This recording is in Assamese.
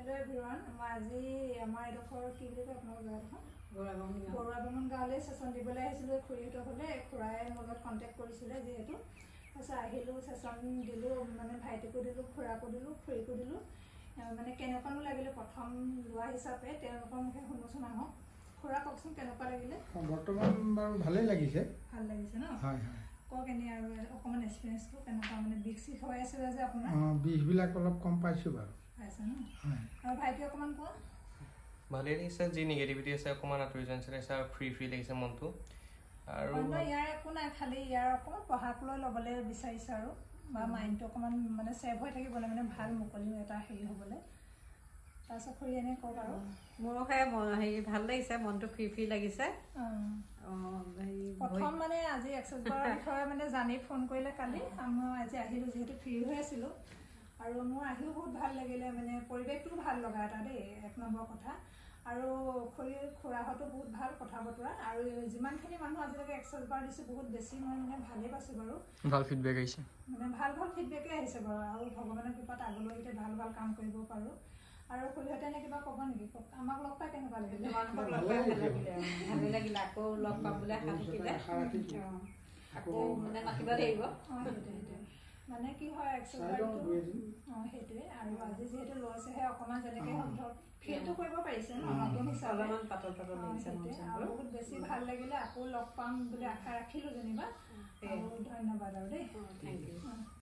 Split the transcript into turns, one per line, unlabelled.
Hello everyone, আজি আমাৰ এডোখৰ কি বুলি কয় আপোনাৰ গাঁওখন গৌৰাবমন গাঁৱলৈ সেশন দিবলৈ আহিছিলোঁ খুৰীহঁতৰ হ'লে খুৰাই মোৰ লগত কণ্টেক্ট কৰিছিলে যিহেতু তাৰপিছত আহিলোঁ সেশন দিলোঁ মানে ভাইটিকো দিলোঁ খুৰাকো দিলোঁ খুৰীকো দিলোঁ মানে কেনেকুৱানো লাগিলে প্ৰথম লোৱা হিচাপে তেওঁলোকৰ মুখে শুনোচোন আহক খুৰা কওকচোন কেনেকুৱা লাগিলে
বৰ্তমান বাৰু ভালেই লাগিছে
ভাল লাগিছে ন
হয় হয়
কওক এনে আৰু অকণমান এক্সপিৰিয়েঞ্চটো কেনেকুৱা মানে বিষ চিষ হৈ আছিলে যে আপোনাৰ
বিষবিলাক অলপ কম পাইছোঁ বাৰু
পাইছে ন আৰু ভাইটি অকণমান কোৱা
ভালেই লাগিছে যি নিগেটিভিটি আছে অকণমান আঁতৰি যোৱা নিচিনা লাগিছে আৰু ফ্ৰী লাগিছে মনটো আৰু
ইয়াৰ একো নাই খালি ইয়াৰ অকণমান পঢ়াক লৈ ল'বলৈ বিচাৰিছে আৰু বা মাইণ্ডটো অকণমান মানে ছেভ হৈ থাকিবলৈ মানে ভাল মুকলি এটা হেৰি হ'বলৈ তাৰপিছত খুৰী এনে কওক আৰু
মোৰো হেৰি ভাল লাগিছে মনটো ফ্ৰী লাগিছে
প্ৰথম মানে আজি এক্সাৰচাইজ কৰাৰ বিষয়ে মানে জানি ফোন কৰিলে কালি মই আজি আহিলোঁ যিহেতু ফ্ৰী হৈ আছিলোঁ আৰু মোৰ আহিও বহুত ভাল লাগিলে মানে পৰিৱেশটোও ভাল লগা এটা দেই এক নম্বৰ কথা আৰু খুৰাহঁতো বহুত ভাল কথা বতৰা আৰু যিমানখিনি মানুহ আজিলৈকে এক্সাৰচাইজ কৰা দিছোঁ বহুত বেছি মই মানে ভালেই পাইছোঁ বাৰু
ভাল ফিডবেক আহিছে
মানে ভাল ফিডবেকে আহিছে বাৰু আৰু ভগৱানৰ কৃপাত আগলৈ এতিয়া ভাল কাম কৰিব পাৰোঁ আৰু খুৰীহঁতে এনে কিবা ক'ব নেকি আমাক লগ পাই কেনেকুৱা লাগিলে
ভালে লাগিলে আকৌ লগ পাম বুলি আশা থাকিলে আকৌ মানে মাতিব লাগিব
মানে কি হয় এক্সাৰচাইজটো সেইটোৱে আৰু আজি যিহেতু লৈছেহে অকণমান যেনেকৈ ধৰক ফিলটো কৰিব পাৰিছে ন নতুন হিচাপে
অলপমান পাতল লাগিছে
আৰু বহুত বেছি ভাল লাগিলে আকৌ লগ পাম বুলি আশা ৰাখিলোঁ যেনিবা আৰু ধন্যবাদ আৰু দেই
থেংক ইউ